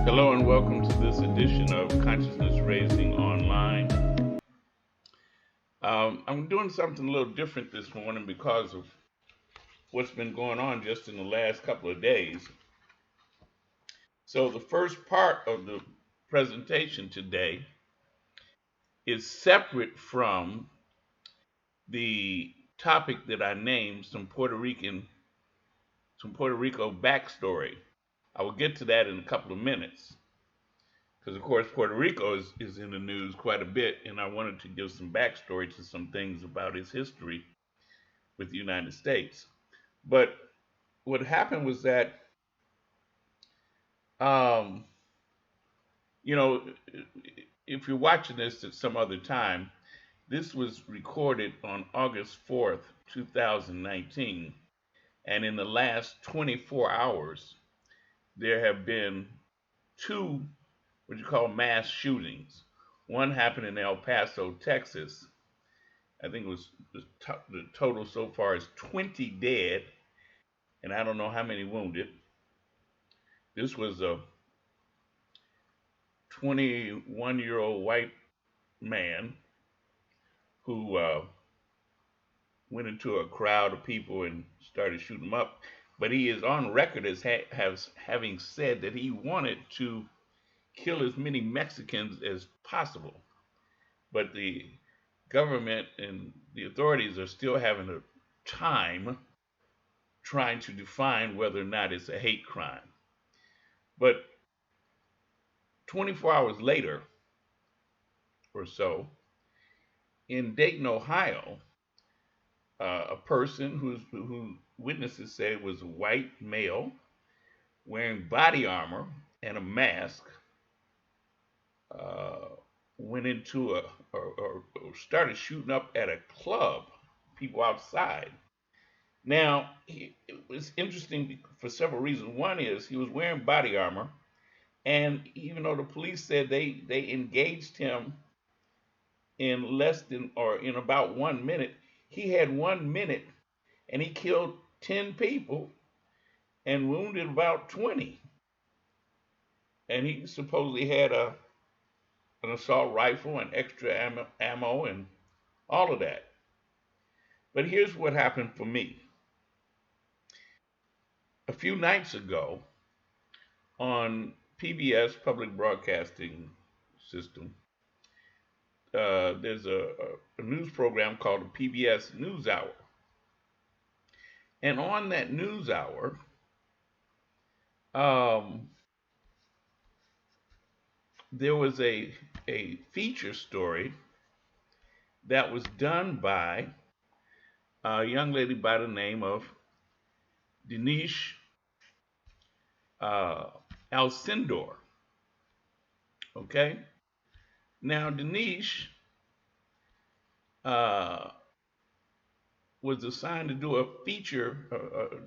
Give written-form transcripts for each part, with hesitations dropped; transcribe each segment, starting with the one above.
Hello and welcome to this edition of Consciousness Raising Online. I'm doing something a little different this morning because of what's been going on just in the last couple of days. So, the first part of the presentation today is separate from the topic that I named some Puerto Rico backstory. I will get to that in a couple of minutes. Because, of course, Puerto Rico is in the news quite a bit, and I wanted to give some backstory to some things about its history with the United States. But what happened was that, um, you know, if you're watching this at some other time, this was recorded on August 4th, 2019. And in the last 24 hours, there have been two, what you call mass shootings. One happened in El Paso, Texas. I think it was the total so far is 20 dead, and I don't know how many wounded. This was a 21-year-old white man who went into a crowd of people and started shooting them up. But he is on record as having said that he wanted to kill as many Mexicans as possible. But the government and the authorities are still having a time trying to define whether or not it's a hate crime. But 24 hours later or so, in Dayton, Ohio, a person who witnesses say was a white male wearing body armor and a mask uh, went into or started shooting up at a club, people outside. Now, it was interesting for several reasons. One is he was wearing body armor, and even though the police said they engaged him in less than or in about 1 minute, he had 1 minute and he killed 10 people and wounded about 20. And he supposedly had an assault rifle and extra ammo and all of that. But here's what happened for me. A few nights ago on PBS, Public Broadcasting System, there's a news program called the PBS NewsHour. And on that NewsHour, there was a feature story that was done by a young lady by the name of Denise Alcindor. Okay? Now, Denise was assigned to do a feature,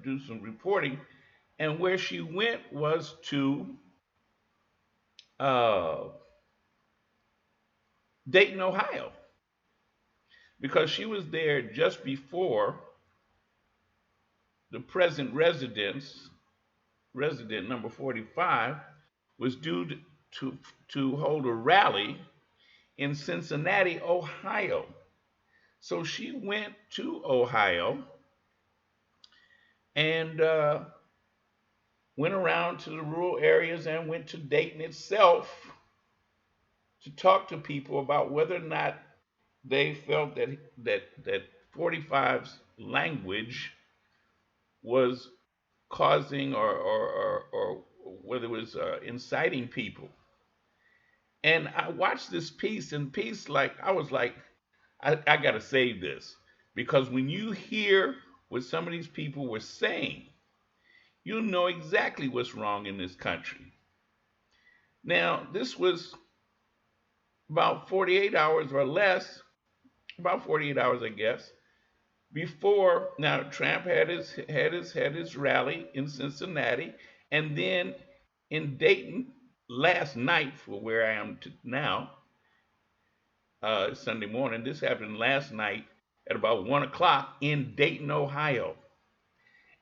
do some reporting, and where she went was to Dayton, Ohio, because she was there just before the present resident number 45 was due to hold a rally in Cincinnati, Ohio. So she went to Ohio and went around to the rural areas and went to Dayton itself to talk to people about whether or not they felt that 45's language was causing or whether it was inciting people. And I watched this piece, and I was like, I got to save this, because when you hear what some of these people were saying, you know exactly what's wrong in this country. Now, this was about 48 hours or less, about 48 hours, I guess, before. Now, Trump had his rally in Cincinnati, and then in Dayton last night, for where I am now, Sunday morning. This happened last night at about 1 o'clock in Dayton, Ohio.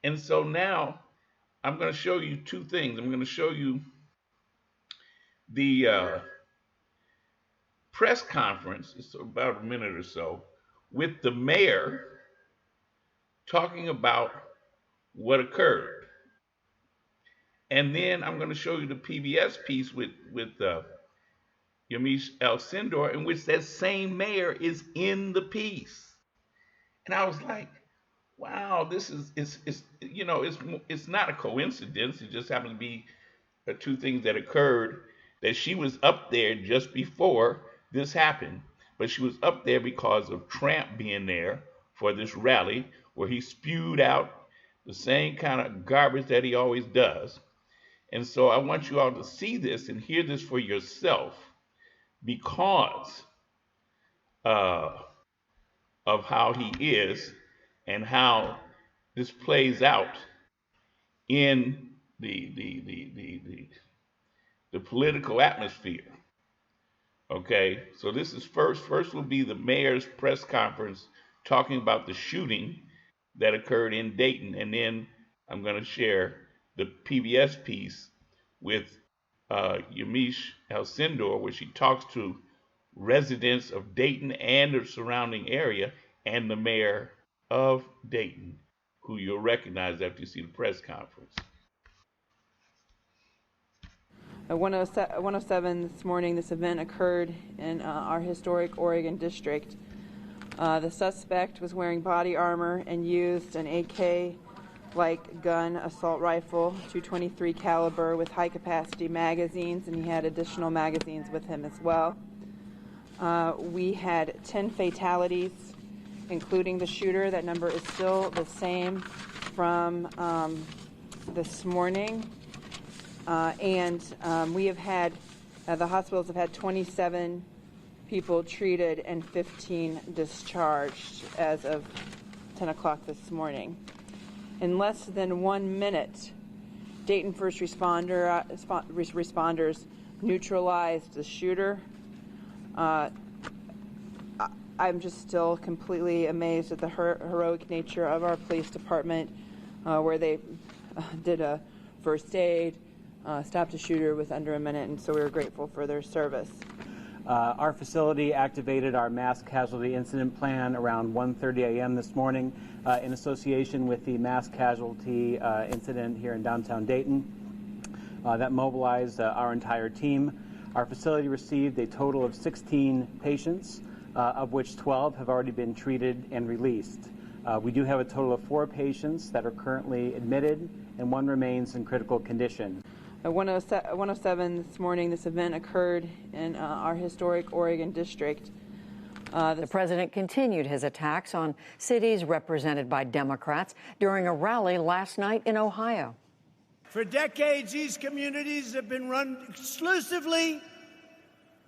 And so now I'm going to show you two things. I'm going to show you The press conference, it's about a minute or so, with the mayor talking about what occurred. And then I'm going to show you the PBS piece with Yamiche Alcindor, in which that same mayor is in the piece. And I was like, wow, this is it's it's not a coincidence. It just happened to be two things that occurred, that she was up there just before this happened, but she was up there because of Trump being there for this rally where he spewed out the same kind of garbage that he always does. And so I want you all to see this and hear this for yourself because uh, of how he is and how this plays out in the political atmosphere. Okay, so this is first. First will be the mayor's press conference talking about the shooting that occurred in Dayton, and then I'm going to share the PBS piece with Yamiche Alcindor, where she talks to residents of Dayton and the surrounding area, and the mayor of Dayton, who you'll recognize after you see the press conference. At 107 this morning, this event occurred in our historic Oregon district. The suspect was wearing body armor and used an AK-like gun assault rifle, .223 caliber with high-capacity magazines, and he had additional magazines with him as well. We had 10 fatalities, including the shooter. That number is still the same from this morning. We have had, the hospitals have had 27 people treated and 15 discharged as of 10 o'clock this morning. In less than 1 minute, Dayton first responders neutralized the shooter. I'm just still completely amazed at the heroic nature of our police department, where they did a first aid, stopped a shooter with under a minute, and so we were grateful for their service. Our facility activated our mass casualty incident plan around 1:30 a.m. this morning in association with the mass casualty incident here in downtown Dayton. That mobilized our entire team. Our facility received a total of 16 patients, of which 12 have already been treated and released. We do have a total of 4 patients that are currently admitted, and 1 remains in critical condition. At 107 this morning, this event occurred in our historic Oregon district. The president continued his attacks on cities represented by Democrats during a rally last night in Ohio. For decades, these communities have been run exclusively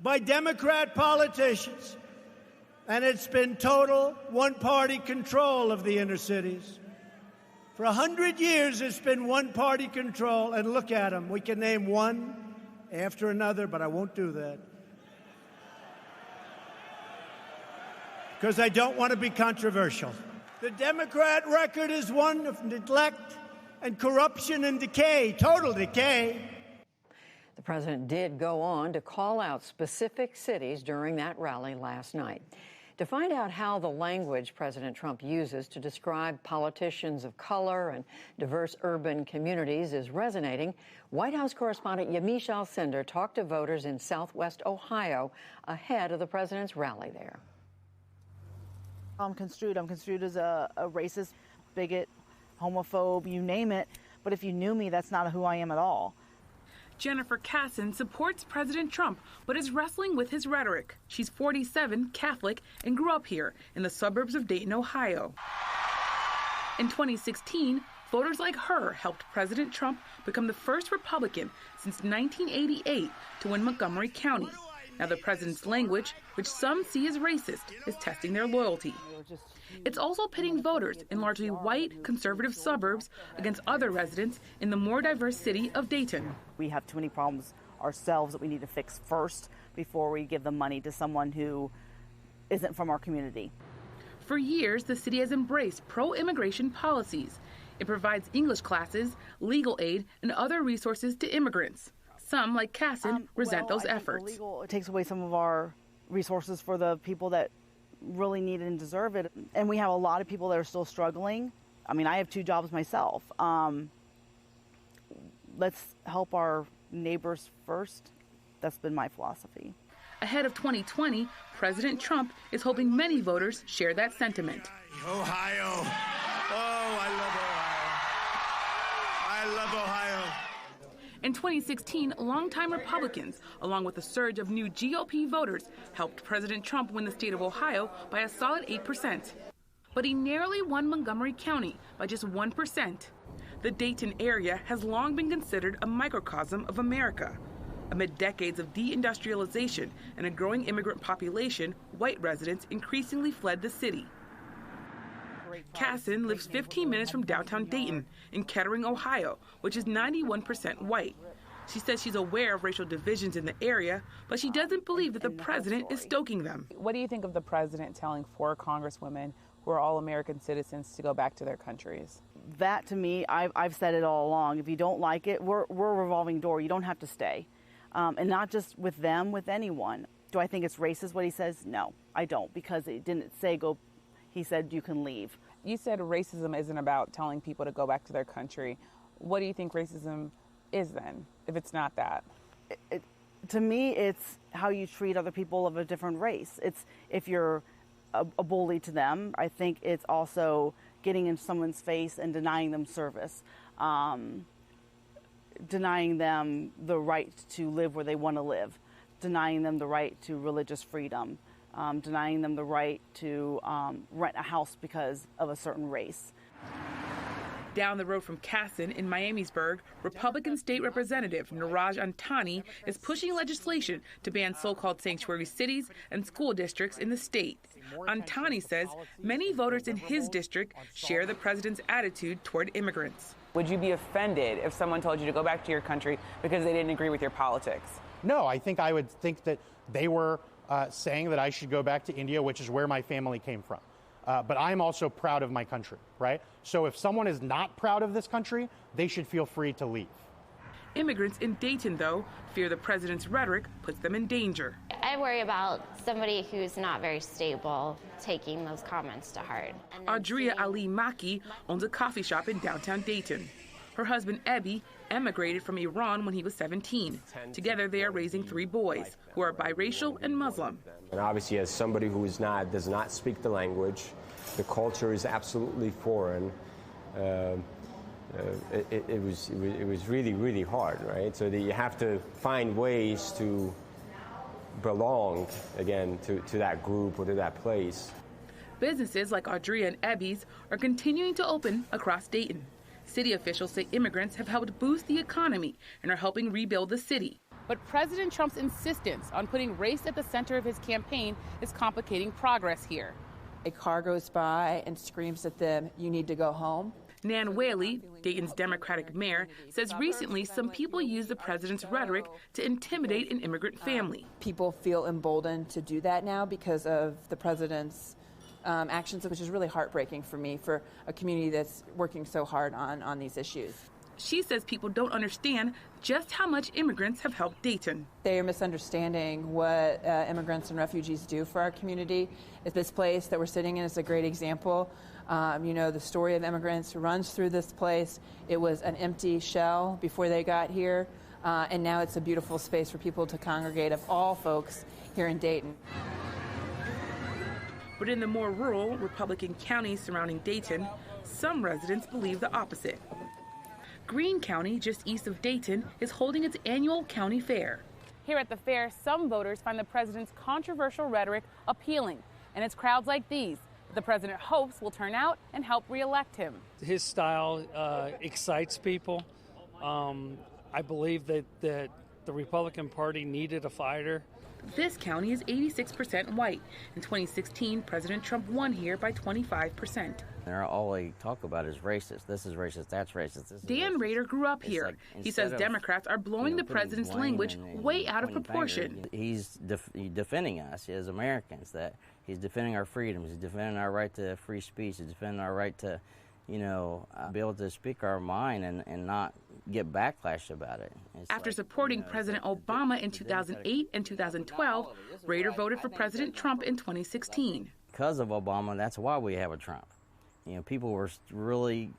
by Democrat politicians, and it's been total one-party control of the inner cities. For 100 years, it's been one-party control, and look at them. We can name one after another, but I won't do that, because I don't want to be controversial. The Democrat record is one of neglect and corruption and decay, total decay. The president did go on to call out specific cities during that rally last night. To find out how the language President Trump uses to describe politicians of color and diverse urban communities is resonating, White House correspondent Yamiche Alcindor talked to voters in Southwest Ohio ahead of the president's rally there. I'm construed as a racist, bigot, homophobe, you name it. But if you knew me, that's not who I am at all. Jennifer Casson supports President Trump, but is wrestling with his rhetoric. She's 47, Catholic, and grew up here in the suburbs of Dayton, Ohio. In 2016, voters like her helped President Trump become the first Republican since 1988 to win Montgomery County. Now the president's language, which some see as racist, is testing their loyalty. It's also pitting voters in largely white, conservative suburbs against other residents in the more diverse city of Dayton. We have too many problems ourselves that we need to fix first before we give the money to someone who isn't from our community. For years, the city has embraced pro-immigration policies. It provides English classes, legal aid, and other resources to immigrants. Some, like Casson, resent those efforts. Illegal, it takes away some of our resources for the people that really need it and deserve it. And we have a lot of people that are still struggling. I mean, I have 2 jobs myself. Let's help our neighbors first. That's been my philosophy. Ahead of 2020, President Trump is hoping many voters share that sentiment. Ohio. Oh, I love Ohio. I love Ohio. In 2016, longtime Republicans, along with a surge of new GOP voters, helped President Trump win the state of Ohio by a solid 8%. But he narrowly won Montgomery County by just 1%. The Dayton area has long been considered a microcosm of America. Amid decades of deindustrialization and a growing immigrant population, white residents increasingly fled the city. Casson lives 15 minutes from downtown Dayton in Kettering, Ohio, which is 91% white. She says she's aware of racial divisions in the area, but she doesn't believe that the president is stoking them. What do you think of the president telling 4 congresswomen who are all American citizens to go back to their countries? That, to me, I've said it all along. If you don't like it, we're a revolving door. You don't have to stay. And not just with them, with anyone. Do I think it's racist what he says? No, I don't, because it didn't say go. He said you can leave. You said racism isn't about telling people to go back to their country. What do you think racism is then, if it's not that? To me, it's how you treat other people of a different race. It's if you're a bully to them. I think it's also getting in someone's face and denying them service. Denying them the right to live where they want to live, denying them the right to religious freedom, denying them the right to rent a house because of a certain race. Down the road from Casson in Miamisburg, Republican State Representative Niraj Antani is pushing legislation to ban so-called sanctuary cities and school districts in the state. Antani says many voters in his district share the president's attitude toward immigrants. Would you be offended if someone told you to go back to your country because they didn't agree with your politics? No, I think I would think that they were saying that I should go back to India, which is where my family came from. But I'm also proud of my country, right? So if someone is not proud of this country, they should feel free to leave. Immigrants in Dayton, though, fear the president's rhetoric puts them in danger. I worry about somebody who's not very stable taking those comments to heart. Audria Ali Maki owns a coffee shop in downtown Dayton. Her husband, Ebi, emigrated from Iran when he was 17. Together, they are raising 3 boys who are biracial and Muslim. And obviously, as somebody who does not speak the language, the culture is absolutely foreign. It was really, really hard, right? So that you have to find ways to belong, again, to that group or to that place. Businesses like Audria and Ebi's are continuing to open across Dayton. City officials say immigrants have helped boost the economy and are helping rebuild the city. But President Trump's insistence on putting race at the center of his campaign is complicating progress here. A car goes by and screams at them, "You need to go home." Nan Whaley, Dayton's Democratic mayor, says recently some people used the president's rhetoric to intimidate an immigrant family. People feel emboldened to do that now because of the president's actions, which is really heartbreaking for me, for a community that's working so hard on these issues. She says people don't understand just how much immigrants have helped Dayton. They are misunderstanding what immigrants and refugees do for our community. This place that we're sitting in is a great example. The story of immigrants runs through this place. It was an empty shell before they got here, and now it's a beautiful space for people to congregate, of all folks here in Dayton. But in the more rural Republican counties surrounding Dayton, some residents believe the opposite. Greene County, just east of Dayton, is holding its annual county fair. Here at the fair, some voters find the president's controversial rhetoric appealing, and it's crowds like these that the president hopes will turn out and help re-elect him. His style excites people. I believe that the Republican Party needed a fighter. This county is 86% white. In 2016, President Trump won here by 25%. All they talk about is racist. This is racist, that's racist. Dan Rader grew up here. He says Democrats are blowing the president's language way out of proportion. He's defending us as Americans, that he's defending our freedoms, he's defending our right to free speech, he's defending our right to be able to speak our mind and not get backlash about it. After supporting President Obama in 2008 and 2012, Rader voted for President Trump in 2016. Because of Obama, that's why we have a Trump. People were really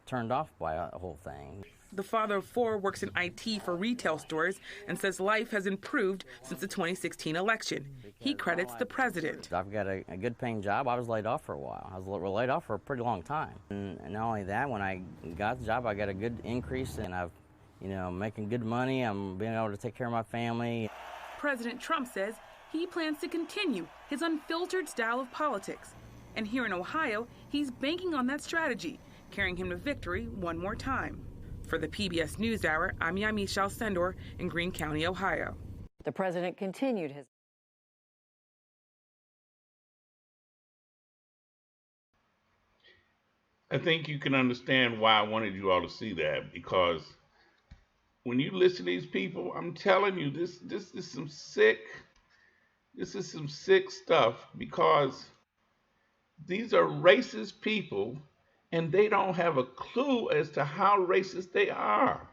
turned off by the whole thing. The father of four works in IT for retail stores and says life has improved since the 2016 election. He credits the president. I've got a good paying job. I was laid off for a while. I was laid off for a pretty long time. And not only that, when I got the job, I got a good increase, and I've, making good money. I'm being able to take care of my family. President Trump says he plans to continue his unfiltered style of politics. And here in Ohio, he's banking on that strategy, carrying him to victory one more time. For the PBS NewsHour, I'm Yamichelle Sendor in Greene County, Ohio. The president continued his... I think you can understand why I wanted you all to see that, because when you listen to these people, I'm telling you, this is some sick stuff, because these are racist people and they don't have a clue as to how racist they are.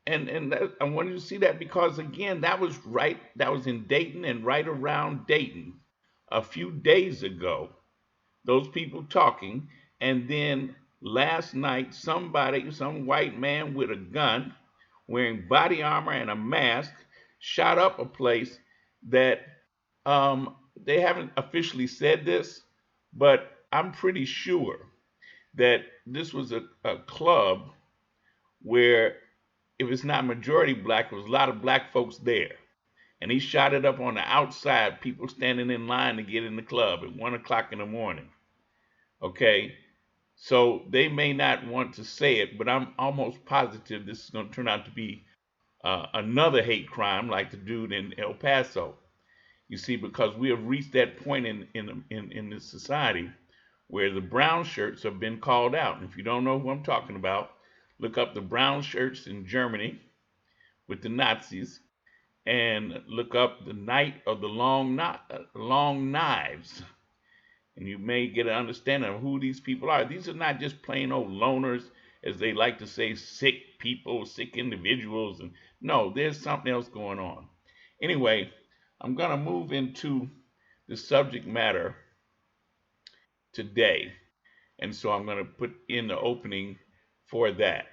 And I wanted you to see that because, again, that was in Dayton and right around Dayton a few days ago, those people talking. And then last night, some white man with a gun, wearing body armor and a mask, shot up a place that they haven't officially said this, but I'm pretty sure that this was a club where, if it's not majority black, there was a lot of black folks there. And he shot it up on the outside, people standing in line to get in the club at 1 o'clock in the morning. Okay? So they may not want to say it, but I'm almost positive this is going to turn out to be another hate crime like the dude in El Paso. You see, because we have reached that point in this society where the brown shirts have been called out. And if you don't know who I'm talking about, look up the brown shirts in Germany with the Nazis, and look up the Night of the Long Knives. And you may get an understanding of who these people are. These are not just plain old loners, as they like to say, sick people, sick individuals. And no, there's something else going on. Anyway, I'm going to move into the subject matter today. And so I'm going to put in the opening for that.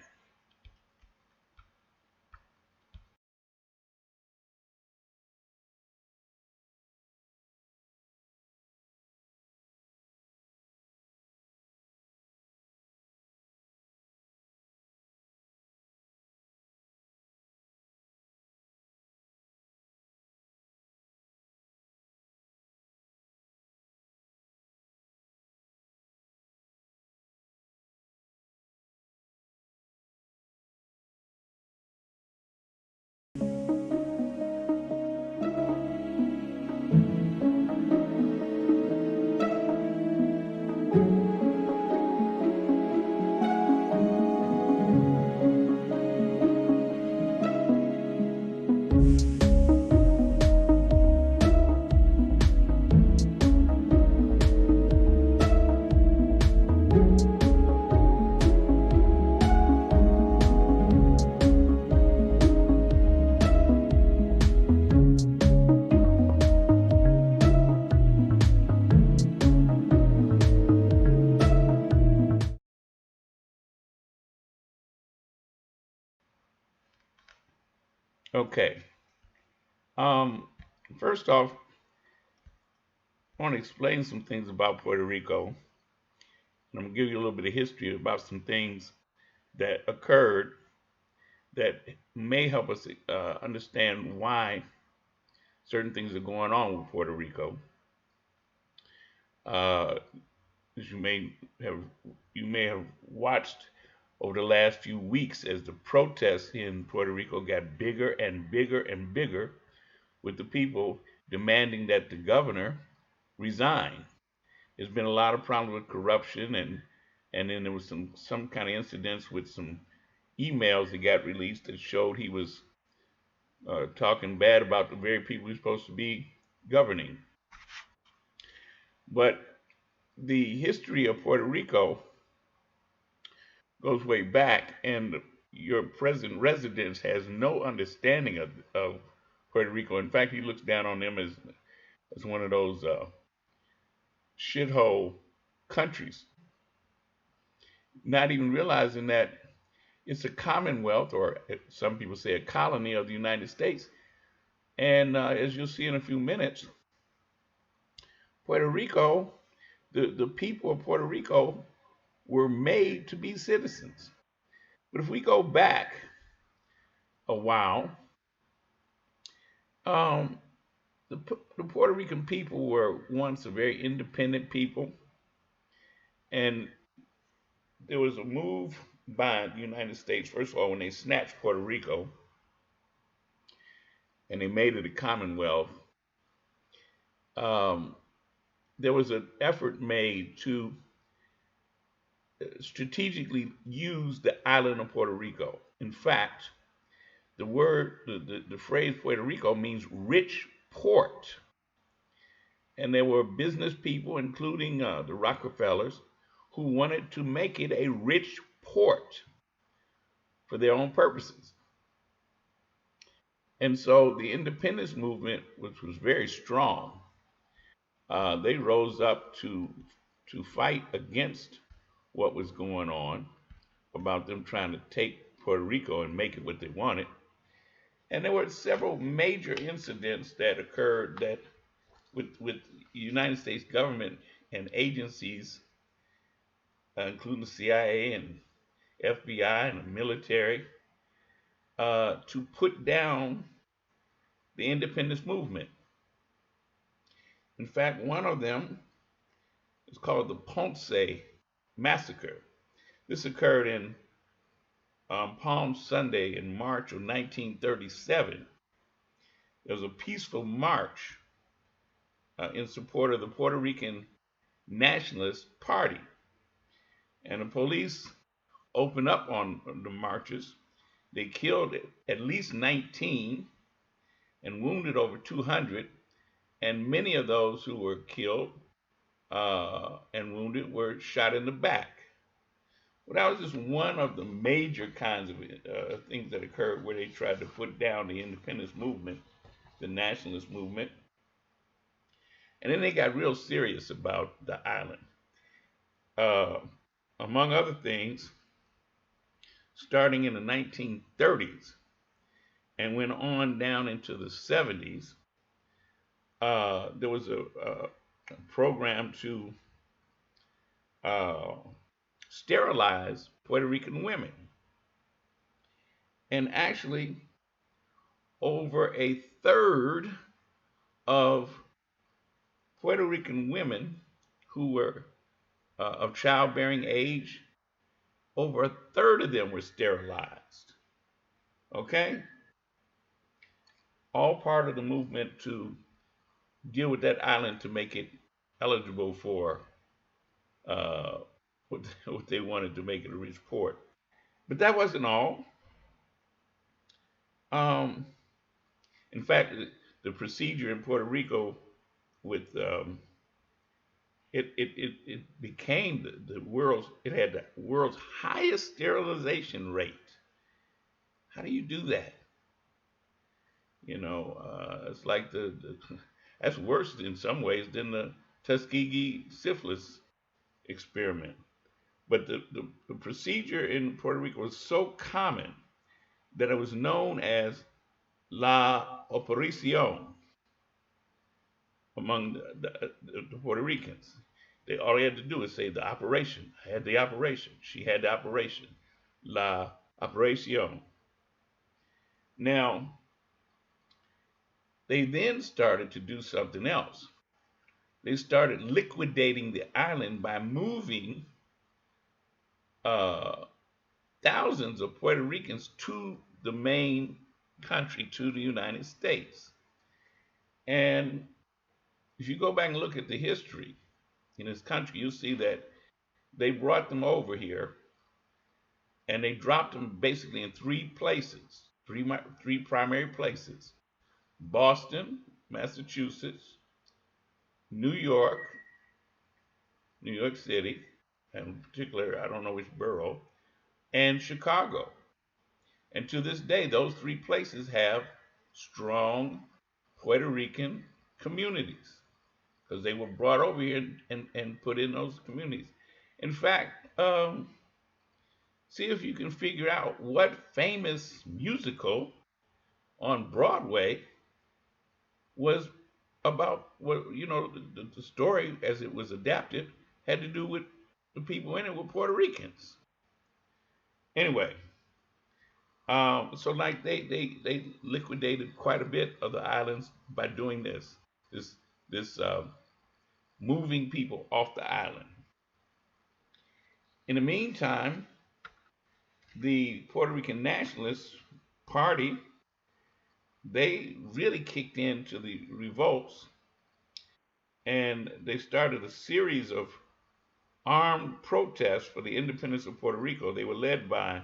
Okay. First off, I want to explain some things about Puerto Rico. And I'm going to give you a little bit of history about some things that occurred that may help us understand why certain things are going on with Puerto Rico. As you may have watched over the last few weeks, as the protests in Puerto Rico got bigger and bigger and bigger, with the people demanding that the governor resign. There's been a lot of problems with corruption, and then there was some kind of incidents with some emails that got released that showed he was talking bad about the very people he's supposed to be governing. But the history of Puerto Rico goes way back, and your present residence has no understanding of Puerto Rico. In fact, he looks down on them as one of those shithole countries, not even realizing that it's a commonwealth, or some people say a colony of the United States. And as you'll see in a few minutes, Puerto Rico, the people of Puerto Rico were made to be citizens. But if we go back a while, um, the Puerto Rican people were once a very independent people, and there was a move by the United States, first of all, when they snatched Puerto Rico and they made it a commonwealth. Um, there was an effort made to strategically use the island of Puerto Rico. In fact, the phrase Puerto Rico means rich port. And there were business people, including the Rockefellers, who wanted to make it a rich port for their own purposes. And so the independence movement, which was very strong, they rose up to fight against what was going on about them trying to take Puerto Rico and make it what they wanted. And there were several major incidents that occurred that with the United States government and agencies, including the CIA and FBI and the military, to put down the independence movement. In fact, one of them is called the Ponce Massacre. This occurred in Palm Sunday in March of 1937. There was a peaceful march in support of the Puerto Rican Nationalist Party. And the police opened up on the marchers. They killed at least 19 and wounded over 200. And many of those who were killed and wounded were shot in the back. Well, that was just one of the major kinds of things that occurred where they tried to put down the independence movement, the nationalist movement. And then they got real serious about the island. Among other things, starting in the 1930s and went on down into the 70s, there was a program to sterilize Puerto Rican women. And actually, over a third of Puerto Rican women who were of childbearing age, over a third of them were sterilized. Okay? All part of the movement to deal with that island to make it eligible for what they wanted to make it a rich port. But that wasn't all. Um, in fact, the procedure in Puerto Rico with it became it had the world's highest sterilization rate. How do you do that? You know, it's like that's worse in some ways than the Tuskegee syphilis experiment. But the procedure in Puerto Rico was so common that it was known as La Operación among the Puerto Ricans. All they had to do is say the operation. I had the operation. She had the operation. La Operación. Now, they then started to do something else. They started liquidating the island by moving thousands of Puerto Ricans to the main country, to the United States. And if you go back and look at the history in this country, you'll see that they brought them over here and they dropped them basically in three places, three primary places: Boston, Massachusetts, New York City, and in particular, I don't know which borough, and Chicago. And to this day, those three places have strong Puerto Rican communities because they were brought over here and put in those communities. In fact, see if you can figure out what famous musical on Broadway was about what, the story as it was adapted had to do with the people in it were Puerto Ricans. Anyway, so like they liquidated quite a bit of the islands by doing this moving people off the island. In the meantime, the Puerto Rican Nationalist Party, they really kicked into the revolts and they started a series of armed protests for the independence of Puerto Rico. They were led by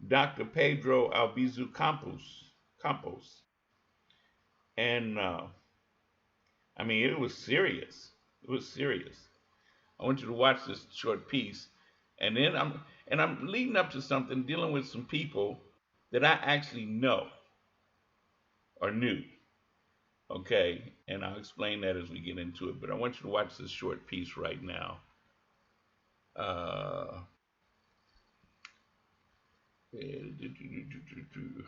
Dr. Pedro Albizu Campos. And I mean, it was serious. It was serious. I want you to watch this short piece, and then I'm leading up to something dealing with some people that I actually know or knew. Okay, and I'll explain that as we get into it. But I want you to watch this short piece right now.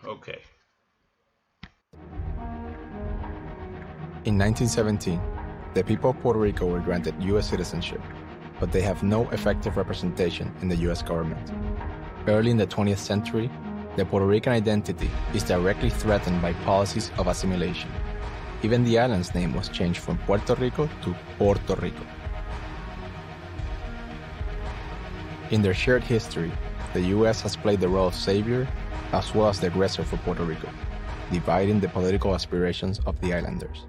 Okay. In 1917, the people of Puerto Rico were granted U.S. citizenship, but they have no effective representation in the U.S. government. Early in the 20th century, the Puerto Rican identity is directly threatened by policies of assimilation. Even the island's name was changed from Puerto Rico to Puerto Rico. In their shared history, the U.S. has played the role of savior as well as the aggressor for Puerto Rico, dividing the political aspirations of the islanders.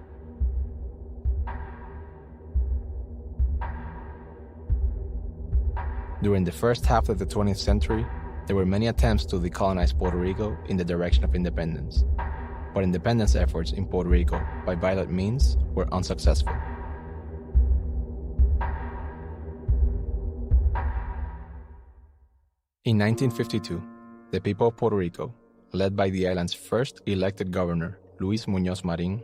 During the first half of the 20th century, there were many attempts to decolonize Puerto Rico in the direction of independence, but independence efforts in Puerto Rico by violent means were unsuccessful. In 1952, the people of Puerto Rico, led by the island's first elected governor, Luis Muñoz Marin,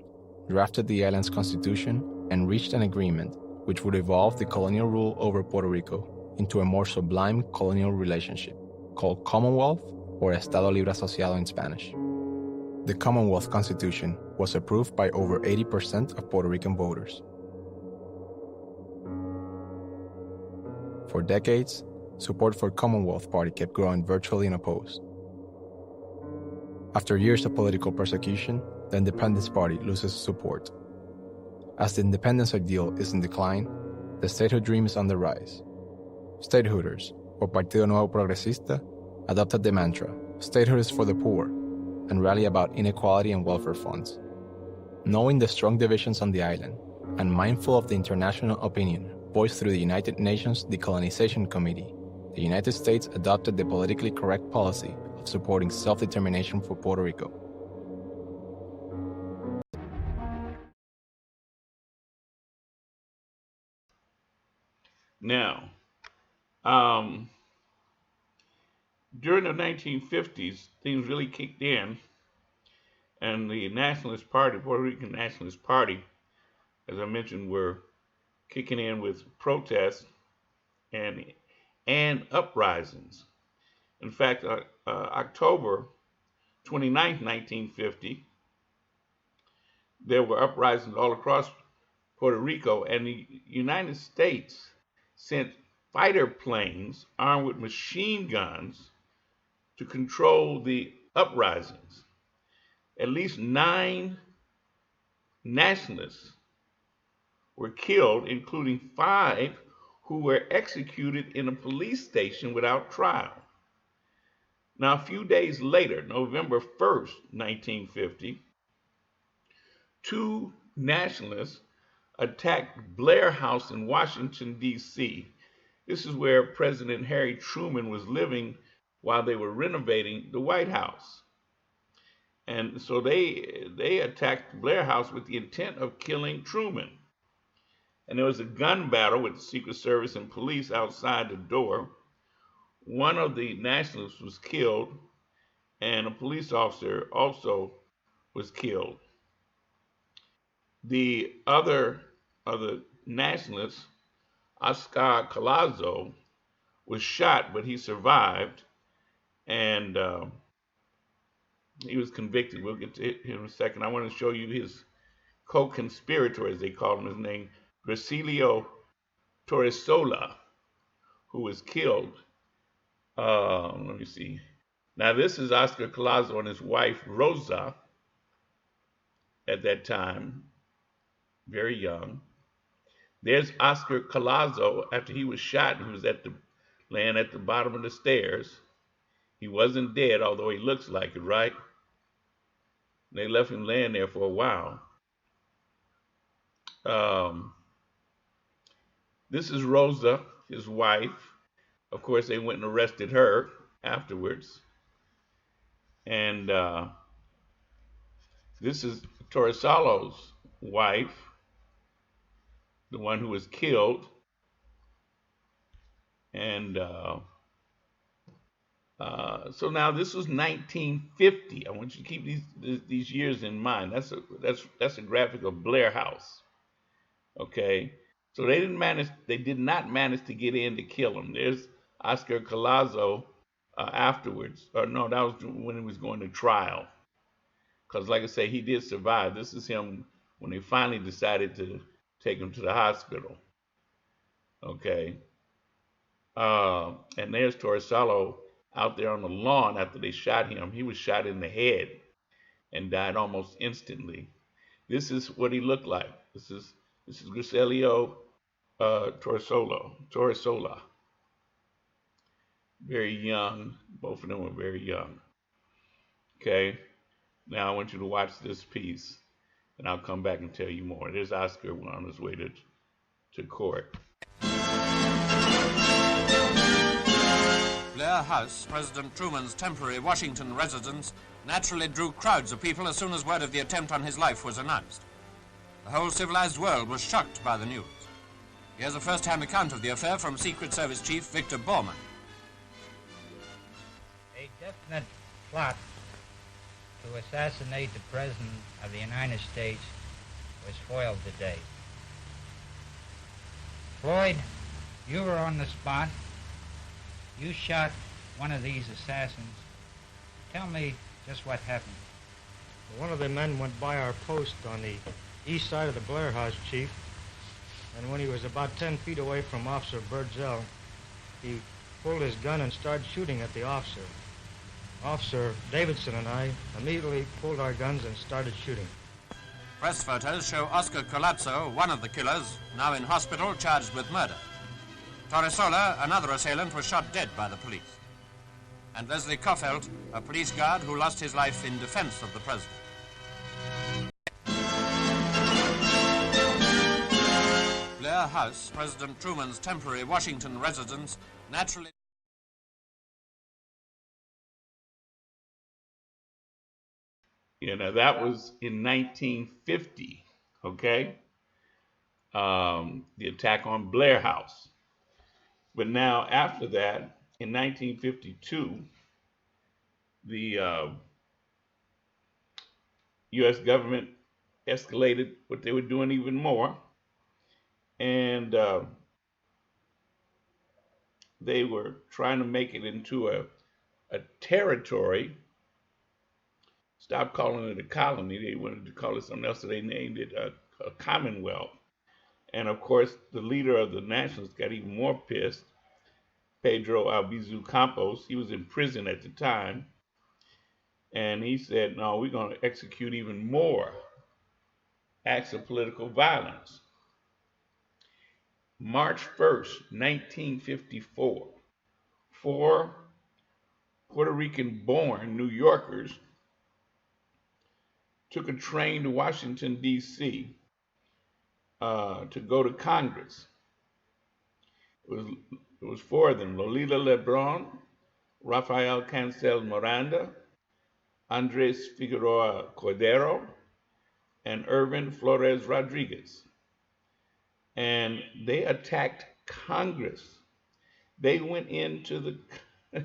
drafted the island's constitution and reached an agreement which would evolve the colonial rule over Puerto Rico into a more sublime colonial relationship called Commonwealth or Estado Libre Asociado in Spanish. The Commonwealth Constitution was approved by over 80% of Puerto Rican voters. For decades, support for Commonwealth Party kept growing virtually unopposed. After years of political persecution, the Independence Party loses support. As the independence ideal is in decline, the statehood dream is on the rise. Statehooders, or Partido Nuevo Progresista, adopted the mantra, statehood is for the poor, and rally about inequality and welfare funds. Knowing the strong divisions on the island, and mindful of the international opinion voiced through the United Nations Decolonization Committee, the United States adopted the politically correct policy of supporting self-determination for Puerto Rico. Now, during the 1950s, things really kicked in, and the Nationalist Party, Puerto Rican Nationalist Party, as I mentioned, were kicking in with protests and uprisings. In fact, October 29th, 1950, there were uprisings all across Puerto Rico, and the United States sent fighter planes armed with machine guns to control the uprisings. At least 9 nationalists were killed, including 5 who were executed in a police station without trial. Now, a few days later, November 1st, 1950, 2 nationalists attacked Blair House in Washington, D.C. This is where President Harry Truman was living while they were renovating the White House. And so they attacked Blair House with the intent of killing Truman. And there was a gun battle with the Secret Service and police outside the door. one of the nationalists was killed, and a police officer also was killed. The other of the nationalists, Oscar Collazo, was shot, but he survived, and he was convicted. We'll get to him in a second. I want to show you his co-conspirator, as they call him. His name, Gracilio Torresola, who was killed. Let me see. Now, this is Oscar Collazo and his wife, Rosa, at that time, very young. There's Oscar Collazo after he was shot. He was laying at the bottom of the stairs. He wasn't dead, although he looks like it, right? They left him laying there for a while. This is Rosa, his wife. Of course, they went and arrested her afterwards. And this is Torresolo's wife, the one who was killed. And so now this was 1950. I want you to keep these years in mind. That's a graphic of Blair House. Okay, so they did not manage to get in to kill him. There's Oscar Collazo afterwards. Or no, that was when he was going to trial. Because like I say, he did survive. This is him when they finally decided to take him to the hospital. Okay. And there's Torresolo out there on the lawn after they shot him. He was shot in the head and died almost instantly. This is what he looked like. This is Gracilio Torresola. Very young. Both of them were very young. Okay. Now I want you to watch this piece, and I'll come back and tell you more. There's Oscar on his way to court. Blair House, President Truman's temporary Washington residence, naturally drew crowds of people as soon as word of the attempt on his life was announced. The whole civilized world was shocked by the news. Here's a first-hand account of the affair from Secret Service Chief Victor Borman. A definite plot to assassinate the President of the United States was foiled today. Floyd, you were on the spot. You shot one of these assassins. Tell me just what happened. One of the men went by our post on the east side of the Blair House, Chief, and when he was about 10 feet away from Officer Birdzell, he pulled his gun and started shooting at the officer. Officer Davidson and I immediately pulled our guns and started shooting. Press photos show Oscar Collazo, one of the killers, now in hospital charged with murder. Torresola, another assailant, was shot dead by the police. And Leslie Coffelt, a police guard who lost his life in defense of the president. Blair House, President Truman's temporary Washington residence, naturally... You know, that was in 1950, okay? The attack on Blair House. But now, after that, in 1952, the U.S. government escalated what they were doing even more, and they were trying to make it into a territory. Stop calling it a colony. They wanted to call it something else, so they named it a commonwealth. And of course, the leader of the Nationalists got even more pissed, Pedro Albizu Campos. He was in prison at the time. And he said, no, we're going to execute even more acts of political violence. March 1st, 1954, 4 Puerto Rican-born New Yorkers took a train to Washington, D.C. To go to Congress. It was 4 of them: Lolita Lebron, Rafael Cancel Miranda, Andres Figueroa Cordero, and Irvin Flores Rodriguez. And they attacked Congress. They went into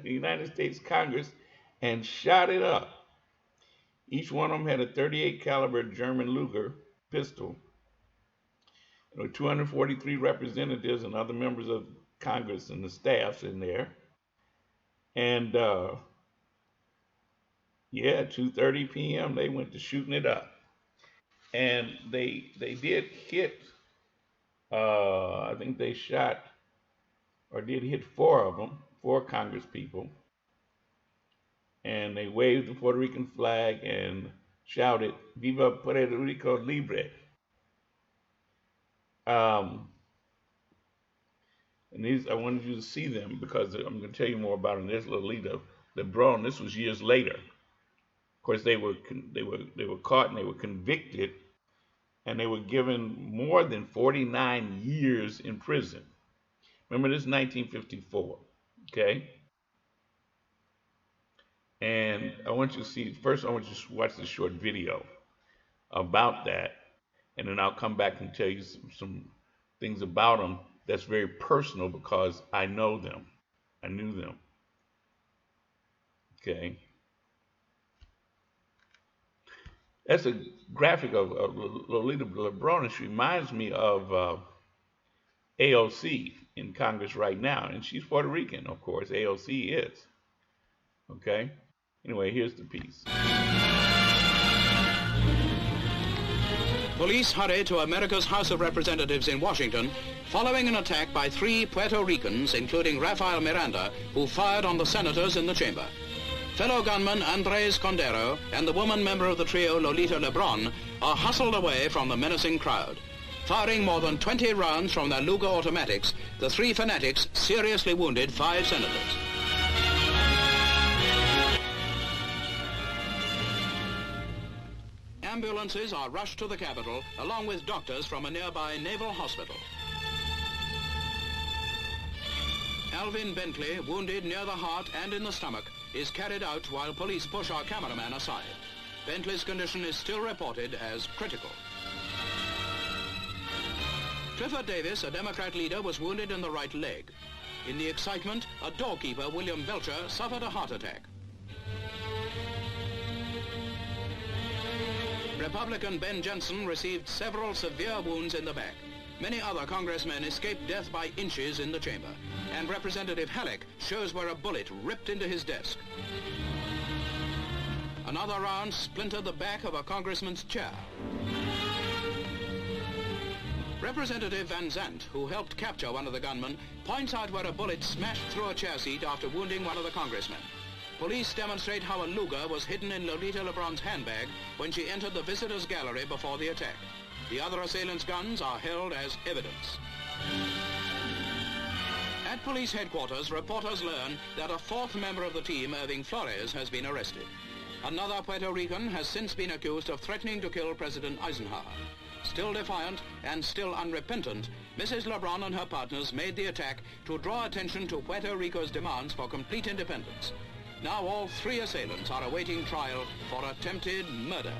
the United States Congress and shot it up. Each one of them had a 38 caliber German Luger pistol. There were 243 representatives and other members of Congress and the staffs in there. And yeah, 2:30 p.m. they went to shooting it up, and they did hit. I think they shot or did hit four of them, four Congress people, and they waved the Puerto Rican flag and shouted "Viva Puerto Rico Libre." Um, and these, I wanted you to see them because I'm going to tell you more about them. There's Lolita LeBron. This was years later. Of course, they were caught and they were convicted, and they were given more than 49 years in prison. Remember, this is 1954. Okay, and I want you to see. First, I want you to watch this short video about that, and then I'll come back and tell you some things about them that's very personal because I know them. I knew them. Okay. That's a graphic of Lolita LeBron. She reminds me of AOC in Congress right now. And she's Puerto Rican, of course. AOC is. Okay? Anyway, here's the piece. Police hurry to America's House of Representatives in Washington following an attack by 3 Puerto Ricans, including Rafael Miranda, who fired on the senators in the chamber. Fellow gunman Andres Condero and the woman member of the trio Lolita LeBron are hustled away from the menacing crowd. Firing more than 20 rounds from their Luger automatics, the 3 fanatics seriously wounded 5 senators. Ambulances are rushed to the Capitol, along with doctors from a nearby naval hospital. Alvin Bentley, wounded near the heart and in the stomach, is carried out while police push our cameraman aside. Bentley's condition is still reported as critical. Clifford Davis, a Democrat leader, was wounded in the right leg. In the excitement, a doorkeeper, William Belcher, suffered a heart attack. Republican Ben Jensen received several severe wounds in the back. Many other congressmen escaped death by inches in the chamber. And Representative Halleck shows where a bullet ripped into his desk. Another round splintered the back of a congressman's chair. Representative Van Zandt, who helped capture one of the gunmen, points out where a bullet smashed through a chair seat after wounding one of the congressmen. Police demonstrate how a Luger was hidden in Lolita LeBron's handbag when she entered the visitors' gallery before the attack. The other assailants' guns are held as evidence. At police headquarters, reporters learn that a 4th member of the team, Irving Flores, has been arrested. Another Puerto Rican has since been accused of threatening to kill President Eisenhower. Still defiant and still unrepentant, Mrs. LeBron and her partners made the attack to draw attention to Puerto Rico's demands for complete independence. Now all 3 assailants are awaiting trial for attempted murder.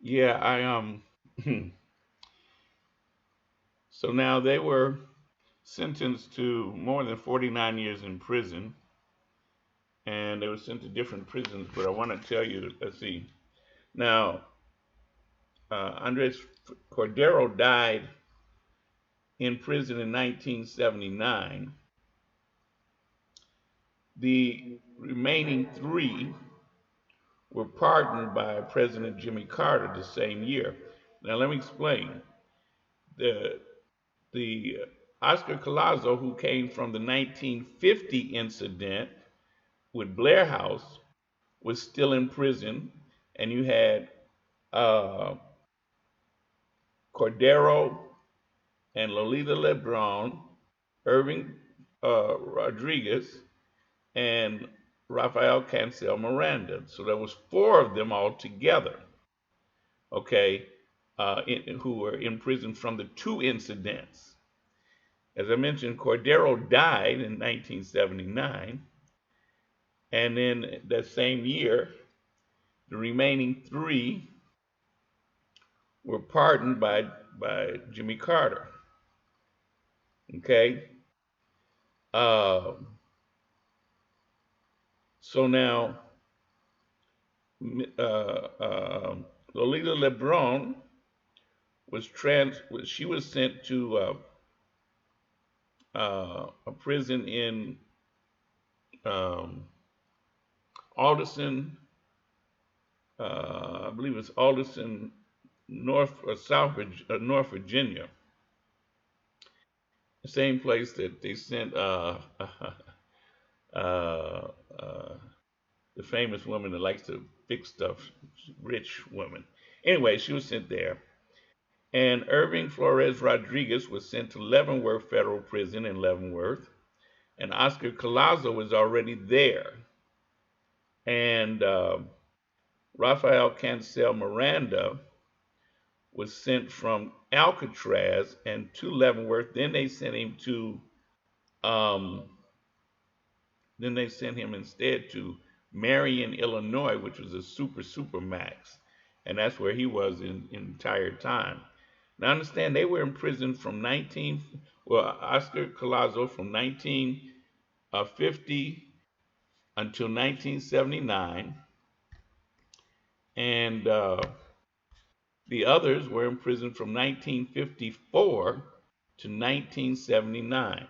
Yeah, so now they were sentenced to more than 49 years in prison, and they were sent to different prisons. But I want to tell you, let's see. Now, Andres Cordero died in prison in 1979. The remaining 3 were pardoned by President Jimmy Carter the same year. Now, let me explain. The Oscar Collazo, who came from the 1950 incident with Blair House, was still in prison, and you had Cordero and Lolita LeBron, Irving Rodriguez, and Rafael Cancel Miranda. So there was 4 of them all together, okay, who were in prison from the 2 incidents. As I mentioned, Cordero died in 1979, and then that same year, The remaining three were pardoned by Jimmy Carter. Okay. Uh, so now uh, Lolita LeBron she was sent to a prison in um, Alderson, I believe it's Alderson, North Virginia, the same place that they sent uh, the famous woman that likes to fix stuff, rich woman. Anyway, she was sent there. And Irving Flores Rodriguez was sent to Leavenworth Federal Prison in Leavenworth. And Oscar Collazo was already there. And Rafael Cancel Miranda was sent from Alcatraz and to Leavenworth. Um, then they sent him instead to Marion, Illinois, which was a super max, and that's where he was in entire time. Now understand they were in prison from Oscar Collazo from 1950 until 1979, and the others were in prison from 1954 to 1979.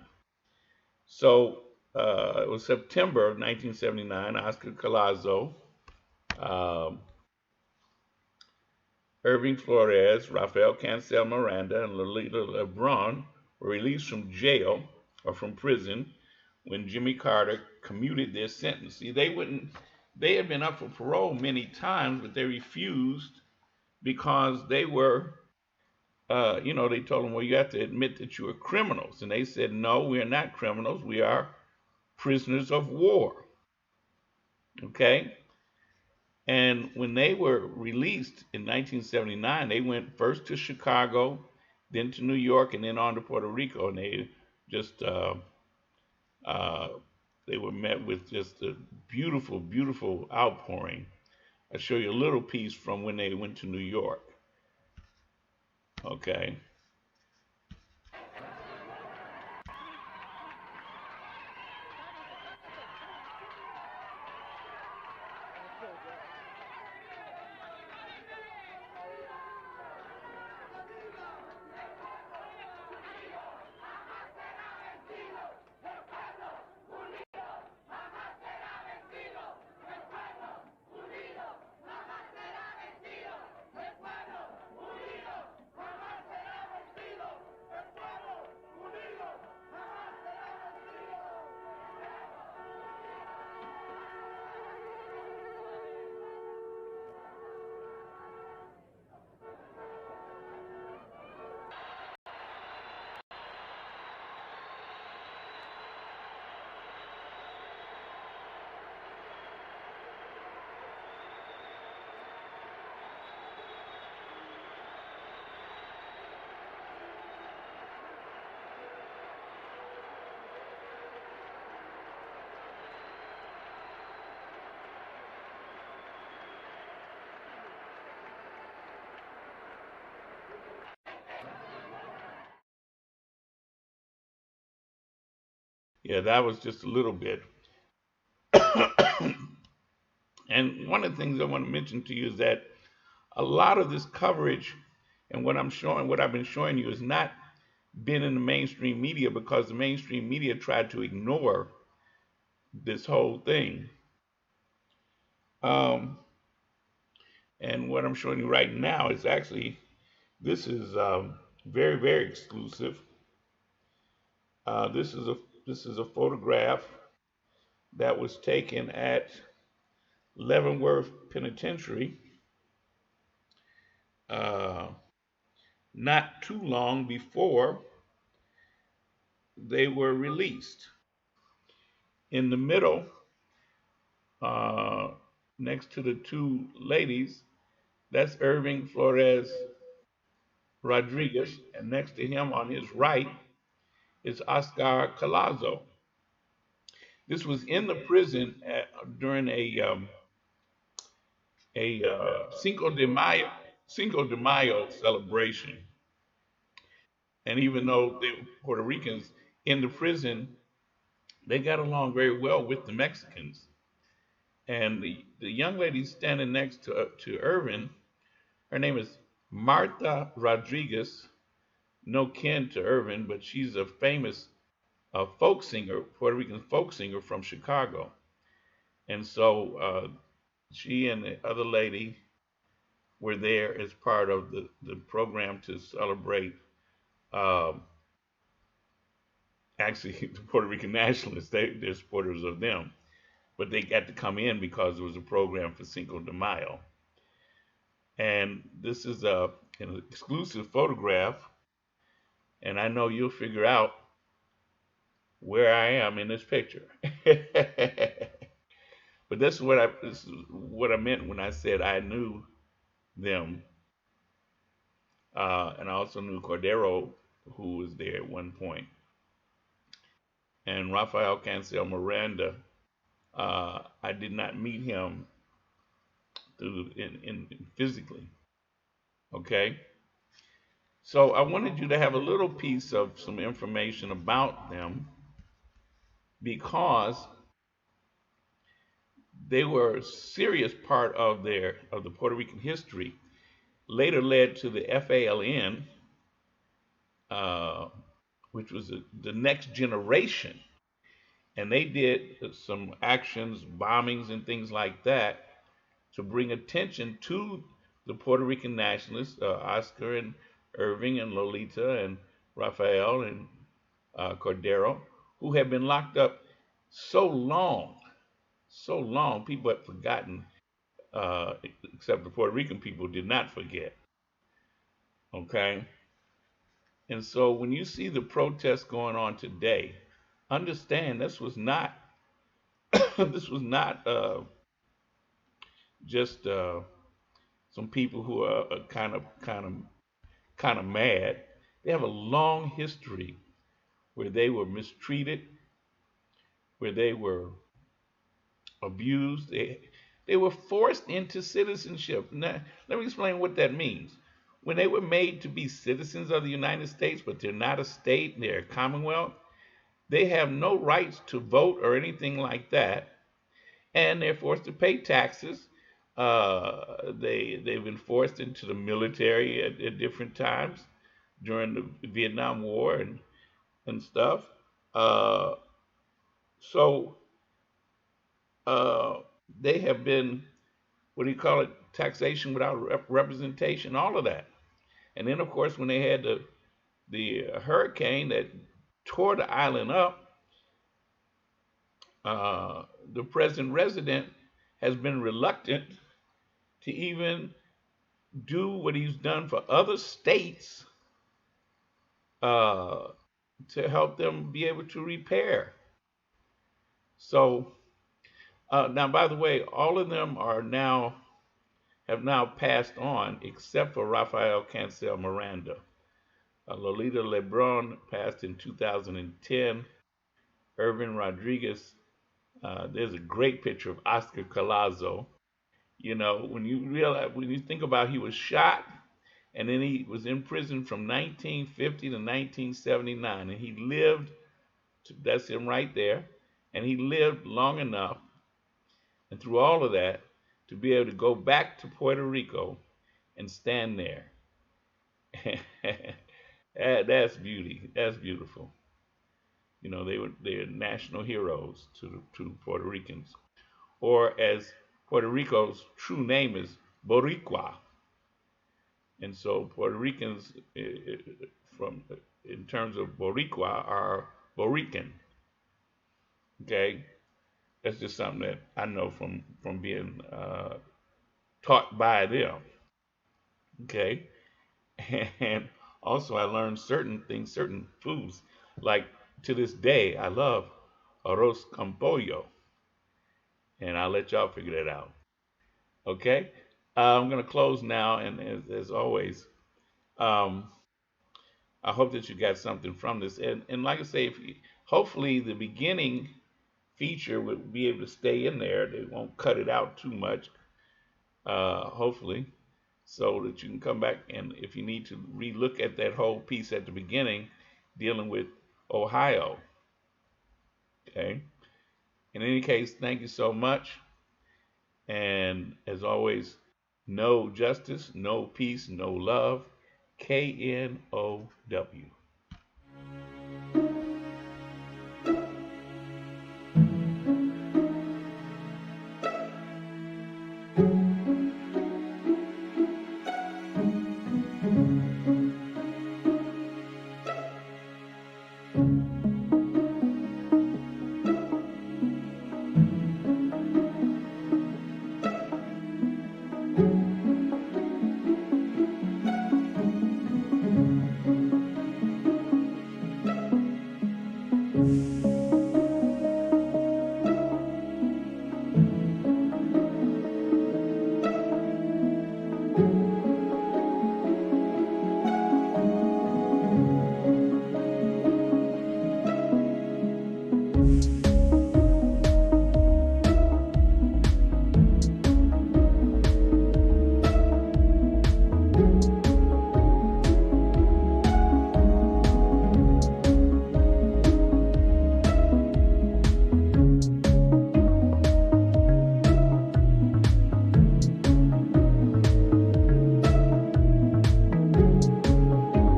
So it was September of 1979. Oscar Collazo, um, Irving Flores, Rafael Cancel Miranda, and Lolita LeBron were released from jail or from prison when Jimmy Carter commuted their sentence. See, they had been up for parole many times, but they refused because they were, they told them, well, you have to admit that you are criminals. And they said, no, we are not criminals. We are prisoners of war. Okay? And when they were released in 1979, they went first to Chicago, then to New York, and then on to Puerto Rico. And they just uh, they were met with just a beautiful outpouring. I'll show you a little piece from when they went to New York. Okay. Yeah, that was just a little bit. And one of the things I want to mention to you is that a lot of this coverage and what I've been showing you, has not been in the mainstream media because the mainstream media tried to ignore this whole thing. Um, and what I'm showing you right now is actually, this is very exclusive. This is a photograph that was taken at Leavenworth Penitentiary uh, not too long before they were released. In the middle, uh, next to the two ladies, that's Irving Flores Rodriguez, and next to him on his right is Oscar Collazo. This was in the prison during Cinco de Mayo celebration. And even though they were Puerto Ricans in the prison, they got along very well with the Mexicans. And the young lady standing next to Irvin, her name is Martha Rodriguez, no kin to Irvin, but she's a famous folk singer, Puerto Rican folk singer from Chicago. And so she and the other lady were there as part of the program to celebrate um, actually the Puerto Rican nationalists. They're supporters of them, but they got to come in because it was a program for Cinco de Mayo. And this is an exclusive photograph, and I know you'll figure out where I am in this picture. But this is what I meant when I said I knew them, and I also knew Cordero, who was there at one point, and Rafael Cancel Miranda. I did not meet him in physically. Okay, so I wanted you to have a little piece of some information about them because they were a serious part of the Puerto Rican history. Later led to the FALN, uh, which was the next generation, and they did some actions, bombings, and things like that to bring attention to the Puerto Rican nationalists, Oscar and Irving and Lolita and Rafael and Cordero, who had been locked up so long, so long. People had forgotten, except the Puerto Rican people did not forget. Okay, and so when you see the protests going on today, understand this was not this was not just some people who are kind of mad. They have a long history where they were mistreated, where they were abused. They were forced into citizenship. Now, let me explain what that means. When they were made to be citizens of the United States, but they're not a state, they're a commonwealth, they have no rights to vote or anything like that, and they're forced to pay taxes. They've been forced into the military at different times during the Vietnam War and stuff. Uh, so uh, they have been, what do you call it, taxation without representation, all of that. And then, of course, when they had the hurricane that tore the island up, the present resident has been reluctant to even do what he's done for other states uh, to help them be able to repair. So now, by the way, all of them have now passed on, except for Rafael Cancel Miranda. Lolita Lebron passed in 2010. Irvin Rodriguez. There's a great picture of Oscar Collazo. You know, when you think about he was shot and then he was in prison from 1950 to 1979, and he lived. That's him right there, and he lived long enough, and through all of that, to be able to go back to Puerto Rico and stand there. That's beauty. That's beautiful. You know, they're national heroes to Puerto Ricans, or as Puerto Rico's true name is Boricua, and so Puerto Ricans, from in terms of Boricua, are Borican. Okay, that's just something that I know from being taught by them. Okay, and also I learned certain things, certain foods, like to this day I love arroz con pollo, and I'll let y'all figure that out. Okay, I'm gonna close now, and as always, um, I hope that you got something from this, and like I say, hopefully the beginning feature will be able to stay in there. They won't cut it out too much, hopefully, so that you can come back and if you need to relook at that whole piece at the beginning dealing with Ohio. Okay. In any case, thank you so much. And as always, no justice, no peace, no love. KNOW.